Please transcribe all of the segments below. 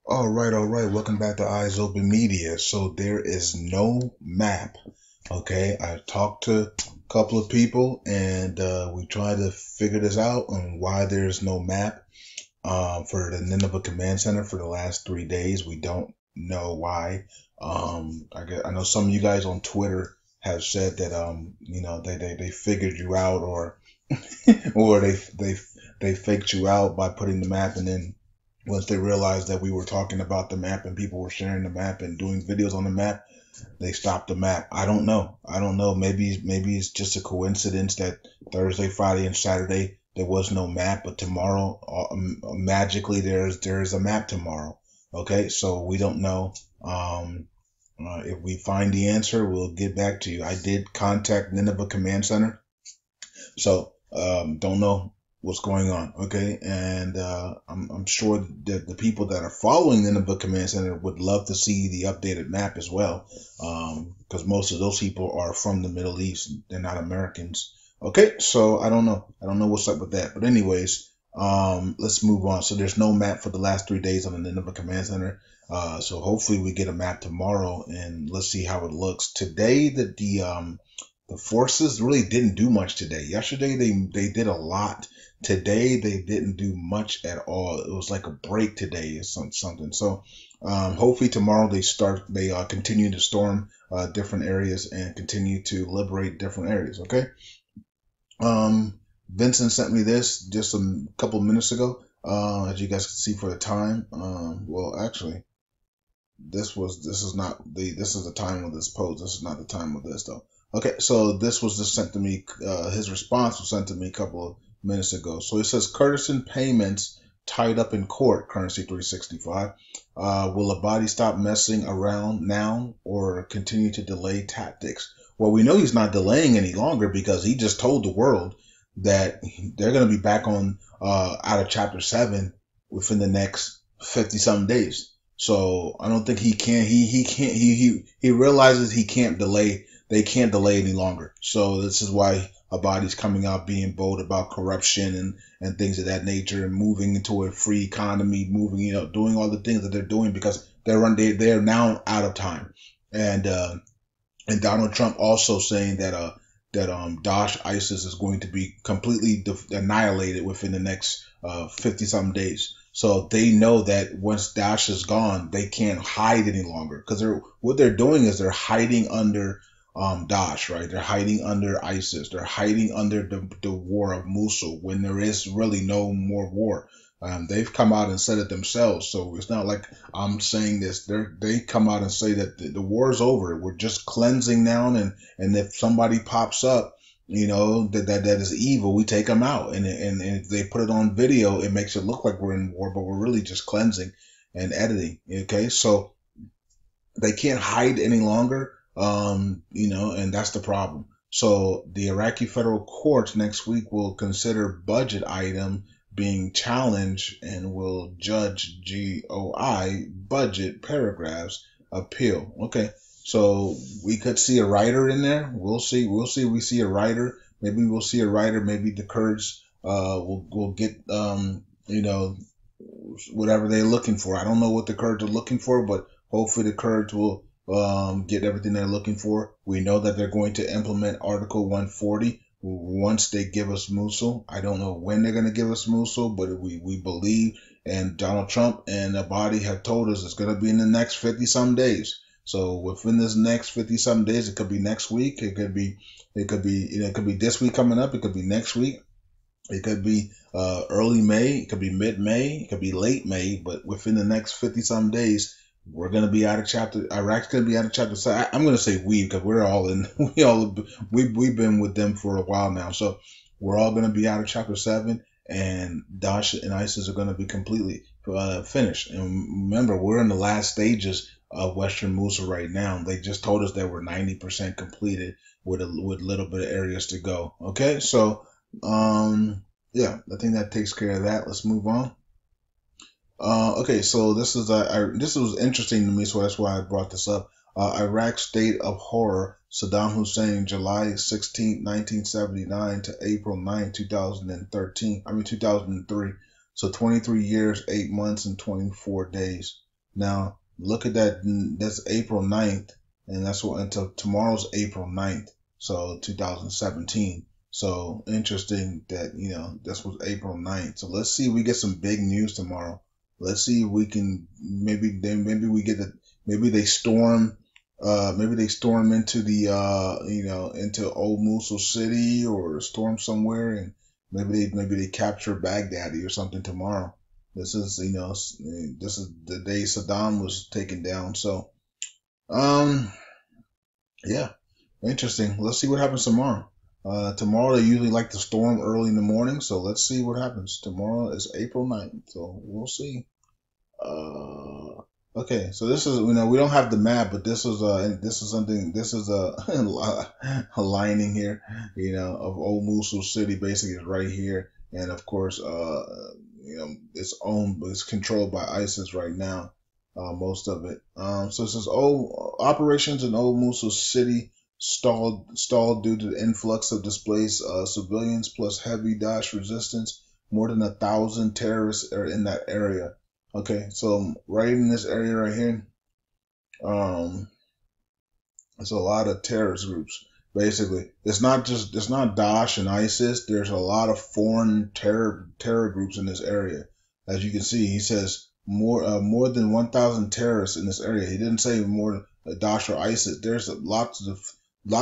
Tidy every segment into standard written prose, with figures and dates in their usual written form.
All right. Welcome back to Eyes Open Media. So there is no map. Okay, I talked to a couple of people and we tried to figure this out on why there's no map for the Nineveh Command Center for the last 3 days. We don't know why. I know some of you guys on Twitter have said that they figured you out or or they faked you out by putting the map, and then once they realized that we were talking about the map and people were sharing the map and doing videos on the map, they stopped the map. I don't know. I don't know. Maybe it's just a coincidence that Thursday, Friday, and Saturday there was no map, but tomorrow magically there's a map tomorrow. Okay, so we don't know. If we find the answer, we'll get back to you. I did contact Nineveh Command Center, so don't know what's going on. Okay, and I'm sure that the people that are following the Nineveh Command Center would love to see the updated map as well, because most of those people are from the Middle East. They're not Americans. Okay, so I don't know. I don't know what's up with that. But anyways, let's move on. So there's no map for the last 3 days on the Nineveh Command Center. So hopefully we get a map tomorrow, and let's see how it looks. Today, the forces really didn't do much today. Yesterday they did a lot. Today they didn't do much at all. It was like a break today or something. So hopefully tomorrow they continue to storm different areas and continue to liberate different areas. Okay. Vincent sent me this just a couple minutes ago. As you guys can see for the time. Well, actually, this is the time of this post. This is not the time of this though. Okay, so this was just sent to me. His response was sent to me a couple of minutes ago. So it says Kurdistan payments tied up in court, currency 365. Will Abadi stop messing around now or continue to delay tactics? Well, we know he's not delaying any longer because he just told the world that they're going to be back on out of chapter 7 within the next 50 some days. So I don't think he can. He realizes he can't delay. They can't delay any longer. So this is why Abadi's coming out being bold about corruption and things of that nature, and moving into a free economy, doing all the things that they're doing because they're now out of time. And Donald Trump also saying that Daesh ISIS is going to be completely annihilated within the next 50 some days. So they know that once Daesh is gone, they can't hide any longer because what they're doing is they're hiding under Daesh, right? They're hiding under ISIS. They're hiding under the war of Mosul when there is really no more war. They've come out and said it themselves, so it's not like I'm saying this. They come out and say that the war is over. We're just cleansing now, and if somebody pops up, that is evil, we take them out. And if they put it on video, it makes it look like we're in war, but we're really just cleansing and editing. Okay, so they can't hide any longer. And that's the problem. So the Iraqi federal courts next week will consider budget item being challenged and will judge GOI budget paragraphs appeal. Okay, so we could see a writer in there. We'll see. We see a writer. Maybe we'll see a writer. Maybe the Kurds will get whatever they're looking for. I don't know what the Kurds are looking for, but hopefully the Kurds will get everything they're looking for. We know that they're going to implement Article 140 once they give us Mosul. I don't know when they're going to give us Mosul, but we believe, and Donald Trump and Abadi have told us it's going to be in the next 50 some days. So within this next 50 some days, it could be next week. It could be this week coming up. It could be next week. It could be early May. It could be mid-May. It could be late May. But within the next 50 some days, we're going to be out of chapter. Iraq's going to be out of chapter. So I'm going to say we, because we're all in. We've been with them for a while now. So we're all going to be out of chapter 7, and Daesh and ISIS are going to be completely finished. And remember, we're in the last stages of Western Mosul right now. They just told us that we're 90% completed with little bit of areas to go. Okay, so yeah, I think that takes care of that. Let's move on. Okay, so this was interesting to me, so that's why I brought this up. Iraq state of horror. Saddam Hussein, July 16, 1979 to April 9, 2003. So 23 years, 8 months, and 24 days. Now, look at that. That's April 9th, and that's what until tomorrow's April 9th, so 2017. So interesting that, this was April 9th. So let's see if we get some big news tomorrow. Let's see if we can maybe they storm into the into old Mosul city, or storm somewhere, and maybe they capture Baghdadi or something tomorrow. This is the day Saddam was taken down. So yeah, interesting. Let's see what happens tomorrow. Tomorrow they usually like to storm early in the morning, so let's see what happens. Tomorrow is April 9th, so we'll see. Okay, so this is, we don't have the map, but this is a lining here, of old Mosul city. Basically is right here, and of course, it's controlled by ISIS right now, most of it. So it says operations in old Mosul city stalled due to the influx of displaced civilians plus heavy Daesh resistance. More than 1,000 terrorists are in that area. Okay, so right in this area right here, there's a lot of terrorist groups. Basically, it's not Daesh and ISIS. There's a lot of foreign terror groups in this area. As you can see, he says more than 1,000 terrorists in this area. He didn't say more Daesh or ISIS. There's a lot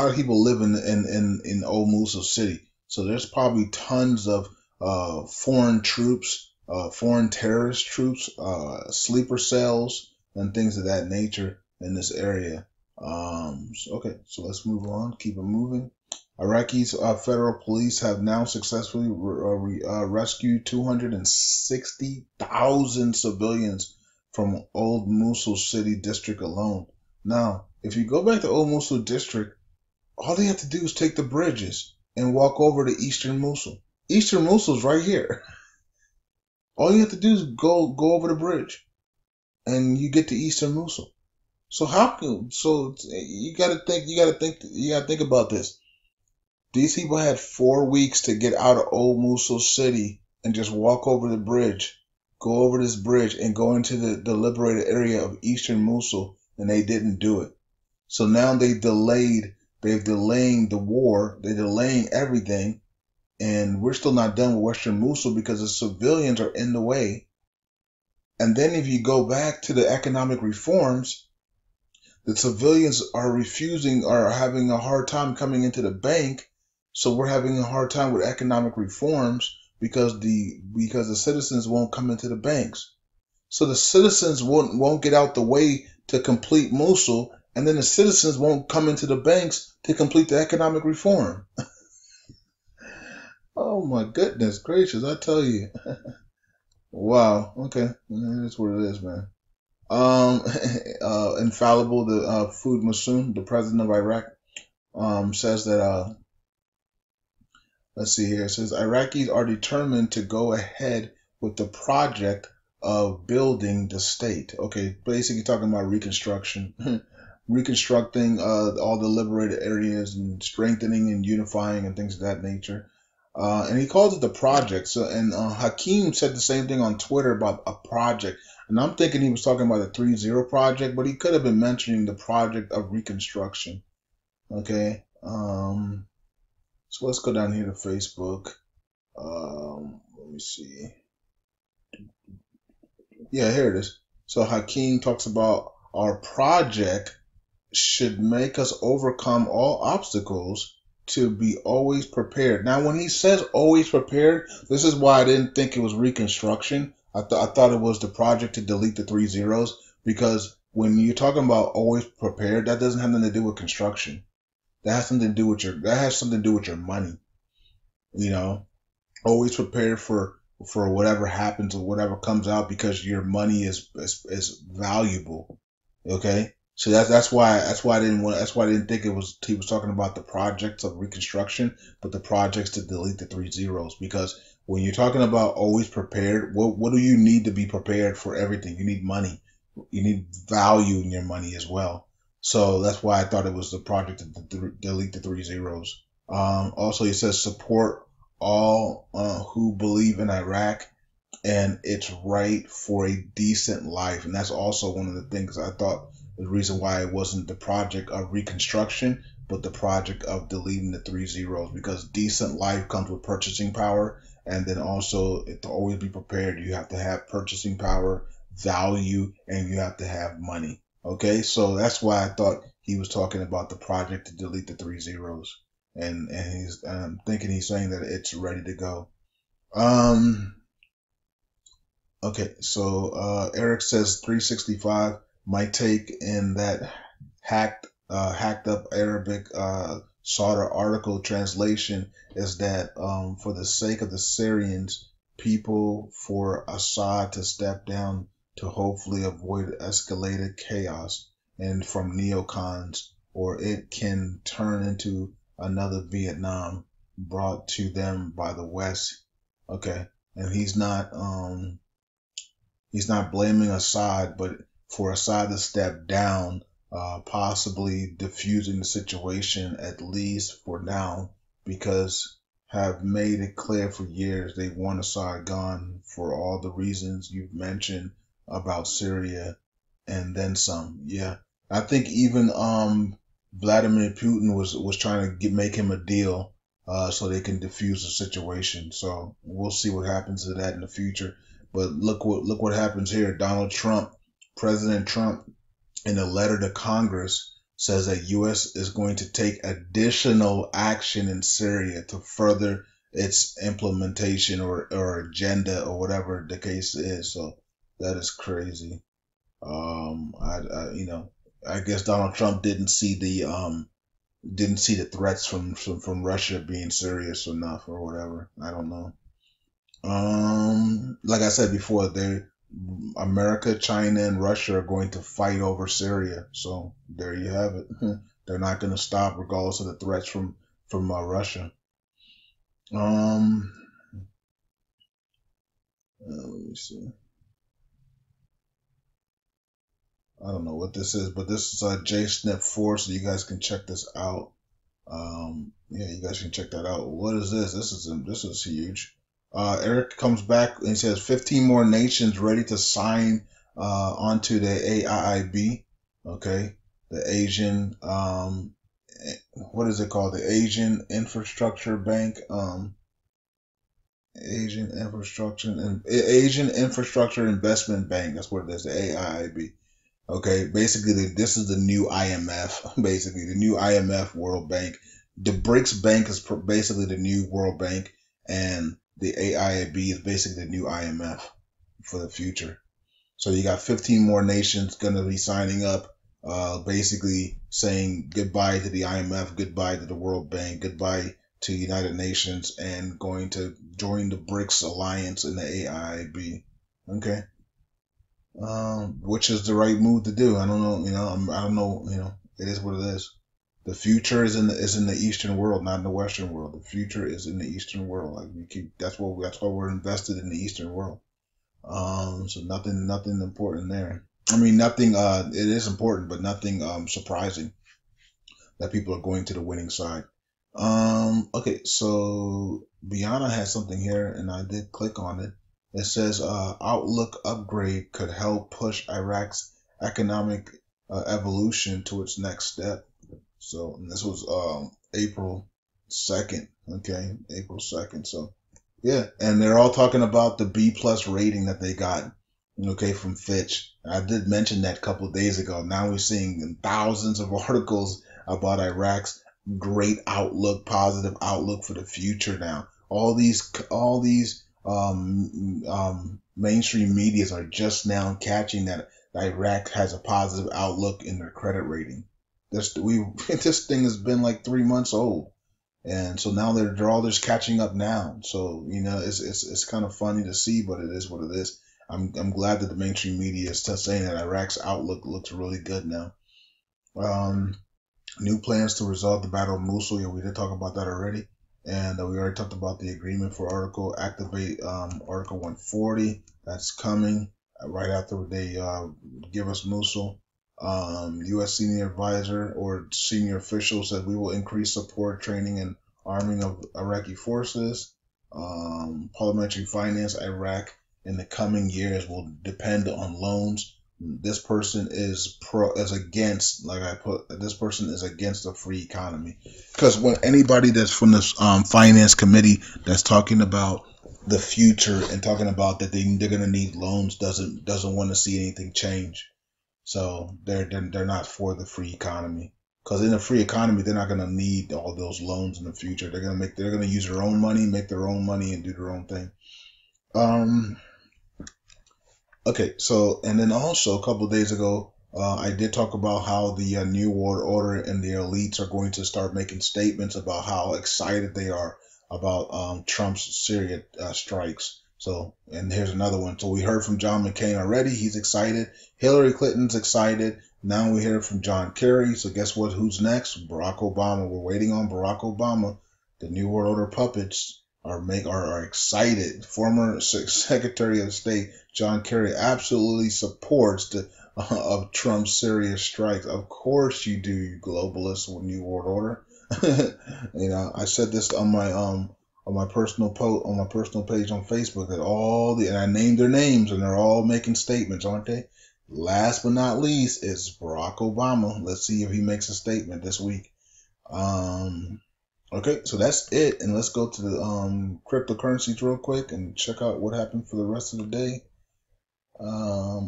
of people living in old Mosul city. So there's probably tons of foreign troops, foreign terrorist troops, sleeper cells, and things of that nature in this area. Okay, so let's move on. Keep it moving. Iraqi federal police have now successfully rescued 260,000 civilians from old Mosul city district alone. Now, if you go back to old Mosul district, all they have to do is take the bridges and walk over to eastern Mosul. Eastern Mosul's right here. All you have to do is go over the bridge, and you get to eastern Mosul. So you gotta think about this. These people had 4 weeks to get out of old Mosul city and just walk over the bridge, go over this bridge and go into the liberated area of eastern Mosul, and they didn't do it. So now they're delaying the war, they're delaying everything, and we're still not done with western Mosul because the civilians are in the way. And then if you go back to the economic reforms, the civilians are having a hard time coming into the bank. So we're having a hard time with economic reforms because the citizens won't come into the banks. So the citizens won't get out the way to complete Mosul, and then the citizens won't come into the banks to complete the economic reform. Oh my goodness gracious, I tell you. Wow, okay. That's what it is, man. Infallible, the Food Masoon, the president of Iraq, says that let's see here. It says Iraqis are determined to go ahead with the project of building the state. Okay, basically talking about reconstruction, reconstructing all the liberated areas and strengthening and unifying and things of that nature. And he calls it the project. So, and Hakeem said the same thing on Twitter about a project. And I'm thinking he was talking about the 3-0 project, but he could have been mentioning the project of reconstruction. Okay. So let's go down here to Facebook. Let me see. Yeah, here it is. So Hakeem talks about our project should make us overcome all obstacles to be always prepared. Now, when he says always prepared, this is why I didn't think it was reconstruction. I thought it was the project to delete the 3 zeros, because when you're talking about always prepared, that doesn't have nothing to do with construction. That has something to do with your money. Always prepared for whatever happens or whatever comes out, because your money is valuable. Okay? So that's why I didn't think he was talking about the projects of reconstruction, but the projects to delete the 3 zeros. Because when you're talking about always prepared, what do you need to be prepared for everything? You need money. You need value in your money as well. So that's why I thought it was the project to delete the 3 zeros. Also, he says support all who believe in Iraq. and it's right for a decent life. And that's also one of the things I thought the reason why it wasn't the project of reconstruction, but the project of deleting the 3 zeros, because decent life comes with purchasing power. And then also, to always be prepared, you have to have purchasing power, value, and you have to have money. Okay, so that's why I thought he was talking about the project to delete the 3 zeros. And he's thinking he's saying that it's ready to go. Okay, so Eric says 365. My take in that hacked up Arabic Sauder article translation is that for the sake of the Syrians, people, for Assad to step down to hopefully avoid escalated chaos and from neocons, or it can turn into another Vietnam brought to them by the West. Okay, and he's not blaming Assad, but for Assad to step down, possibly diffusing the situation, at least for now, because have made it clear for years they want Assad gone for all the reasons you've mentioned about Syria and then some. Yeah, I think even Vladimir Putin was trying to make him a deal so they can diffuse the situation. So we'll see what happens to that in the future. But look what happens here. President Trump, in a letter to Congress, says that U.S. is going to take additional action in Syria to further its implementation or agenda or whatever the case is. So that is crazy. I guess Donald Trump didn't see the threats from Russia being serious enough or whatever. I don't know. Like I said before, America, China, and Russia are going to fight over Syria. So there you have it. They're not going to stop regardless of the threats from Russia. Let me see. I don't know what this is, but this is JSNIP4, so you guys can check this out. Yeah, you guys can check that out. What is this? This is huge. Eric comes back and he says 15 more nations ready to sign onto the AIIB. Okay, the Asian what is it called? The Asian Infrastructure Bank. Asian Infrastructure Investment Bank. That's what it is. The AIIB. Okay, basically this is the new IMF. Basically, the new IMF, World Bank. The BRICS Bank is basically the new World Bank, and the AIIB is basically the new IMF for the future. So you got 15 more nations going to be signing up, basically saying goodbye to the IMF, goodbye to the World Bank, goodbye to United Nations, and going to join the BRICS alliance in the AIIB. Okay. Which is the right move to do. I don't know, I don't know, it is what it is. The future is in the Eastern world, not in the Western world. The future is in the Eastern world. Like that's why we're invested in the Eastern world. So nothing important there. I mean, nothing. It is important, but nothing surprising that people are going to the winning side. Okay, so Biana has something here, and I did click on it. It says outlook upgrade could help push Iraq's economic evolution to its next step. So this was April 2nd. Okay, April 2nd. So yeah, and they're all talking about the B+ rating that they got. Okay, from Fitch. I did mention that a couple of days ago. Now we're seeing thousands of articles about Iraq's great outlook, positive outlook for the future. Now all these mainstream medias are just now catching that Iraq has a positive outlook in their credit rating. This thing has been like 3 months old, and so now they're all just catching up now. So it's kind of funny to see, but it is what it is. I'm glad that the mainstream media is still saying that Iraq's outlook looks really good now. New plans to resolve the Battle of Mosul. Yeah, we did talk about that already. And we already talked about the agreement for activate Article 140. That's coming right after they give us Mosul. U.S. senior advisor or senior official said we will increase support, training, and arming of Iraqi forces. Parliamentary finance. Iraq in the coming years will depend on loans. This person is against, like I put, this person is against a free economy. Because when anybody that's from this finance committee that's talking about the future and talking about that they're gonna need loans doesn't want to see anything change. So they're not for the free economy. Because in a free economy, they're not gonna need all those loans in the future. They're gonna use their own money, make their own money, and do their own thing. Okay, so, and then also a couple of days ago, I did talk about how the New World Order and the elites are going to start making statements about how excited they are about Trump's Syria strikes. So, and here's another one. So we heard from John McCain already. He's excited. Hillary Clinton's excited. Now we hear from John Kerry. So guess what? Who's next? Barack Obama. We're waiting on Barack Obama. The New World Order puppets are excited. Former Secretary of State John Kerry absolutely supports the of Trump's Syria strikes. Of course you do, you globalists with New World Order. You know, I said this on my personal page on Facebook that and I named their names and they're all making statements, aren't they? Last but not least is Barack Obama. Let's see if he makes a statement this week. Okay, so that's it, and let's go to the cryptocurrencies real quick and check out what happened for the rest of the day.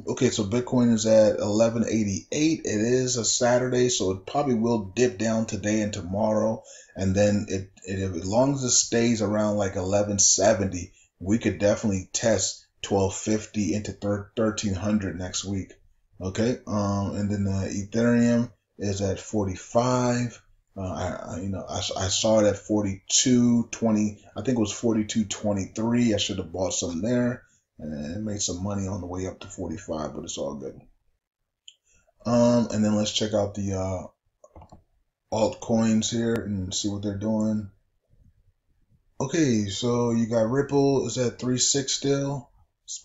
Okay, so Bitcoin is at 1188. It is a Saturday, so it probably will dip down today and tomorrow, and then as long as it stays around like 1170, we could definitely test 1250 into 1300 next week. Okay, and then Ethereum is at 45. I saw it at 42.20. I think it was 42.23. I should have bought some there and made some money on the way up to 45, but it's all good. And then let's check out the altcoins here and see what they're doing. Okay, so you got Ripple is at 3.6 still. It's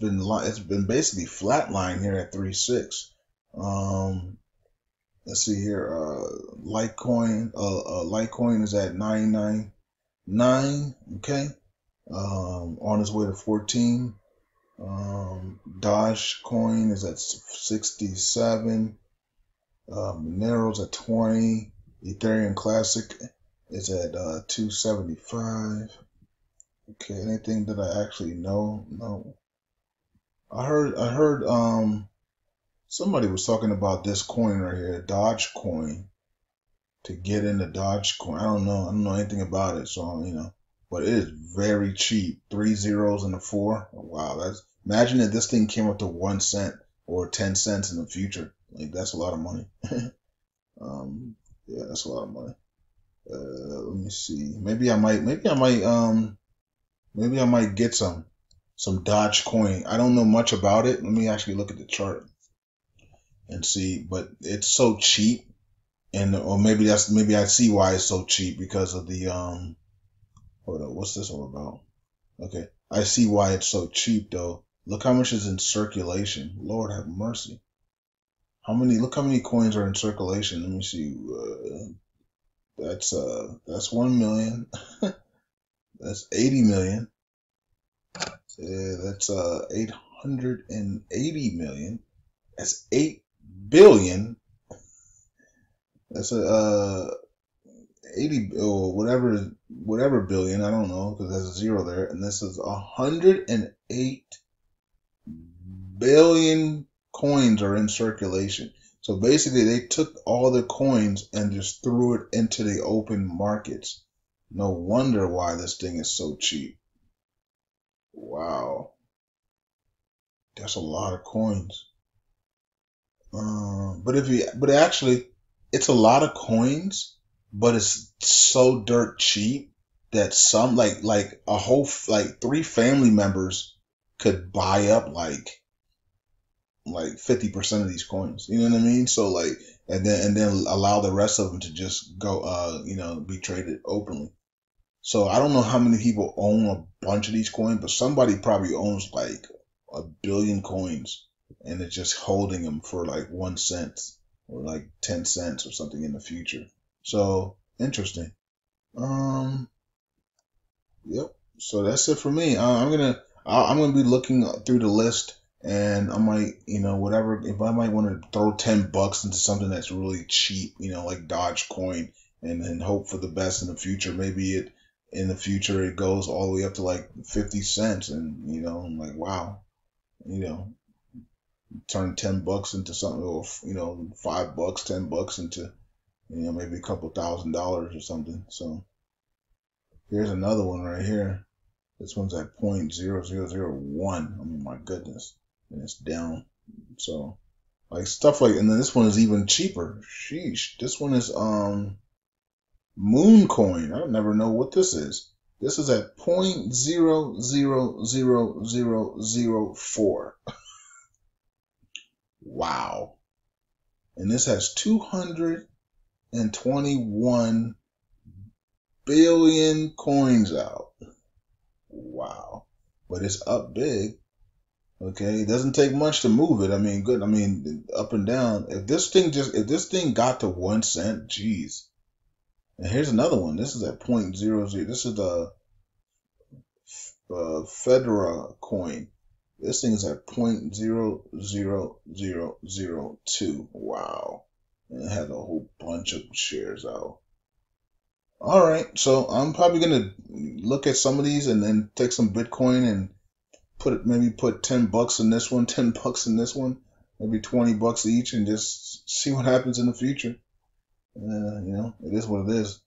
been basically flatline here at 3.6. Let's see here. Litecoin is at 999. Okay. On its way to 14. Dogecoin is at 67. Monero's at 20. Ethereum Classic is at 275. Okay. Anything that I actually know? No. I heard somebody was talking about this coin right here, Dogecoin. To get into Dogecoin, I don't know anything about it, so but it is very cheap. 3 zeros and a 4. Wow, imagine if this thing came up to 1 cent or 10 cents in the future. Like that's a lot of money. Yeah, that's a lot of money. Let me see. Maybe I might get some Dogecoin. I don't know much about it. Let me actually look at the chart and see, but it's so cheap, or maybe I see why it's so cheap because of the hold on, what's this all about? Okay, I see why it's so cheap though. Look how much is in circulation. Lord have mercy. Look how many coins are in circulation. Let me see. That's 1 million. That's 80 million. That's 880 million. That's 8 billion. That's 80 or whatever billion. I don't know because there's a zero there. And this is 108 billion coins are in circulation. So basically, they took all the coins and just threw it into the open markets. No wonder why this thing is so cheap. Wow, that's a lot of coins. But actually, it's a lot of coins, but it's so dirt cheap that some like a whole 3 family members could buy up like 50% of these coins. You know what I mean? So and then allow the rest of them to just go be traded openly. So I don't know how many people own a bunch of these coins, but somebody probably owns like 1 billion coins and it's just holding them for like 1 cent or like 10 cents or something in the future. So interesting. Yep. So that's it for me. I'm I'm gonna be looking through the list, and I might, whatever. If I might want to throw $10 into something that's really cheap, like Dogecoin, and then hope for the best in the future. Maybe in the future it goes all the way up to like 50 cents, and I'm like, wow, you know, turn $10 into something, or $5, $10 into maybe a couple $1,000 or something. So here's another one right here. This one's at 0.0001. I mean, my goodness. And it's down. So, like, stuff like, and then this one is even cheaper. Sheesh. This one is, Moon Coin. I never know what this is. This is at 0.000004. Wow. And this has 221 billion coins out. Wow. But it's up big. Okay. It doesn't take much to move it. I mean, good. I mean, up and down. If this thing got to 1 cent, geez. And here's another one. This is at 0.00. This is the Federa coin. This thing is at 0.00002. Wow. And it had a whole bunch of shares out. All right, so I'm probably gonna look at some of these and then take some Bitcoin and maybe put $10 in this one, $10 in this one, maybe $20 each, and just see what happens in the future. It is what it is.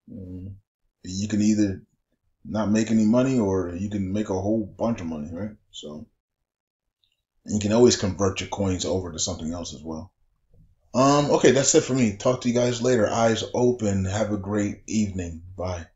You can either not make any money, or you can make a whole bunch of money, right? So, and you can always convert your coins over to something else as well. Okay, that's it for me. Talk to you guys later. Eyes open. Have a great evening. Bye.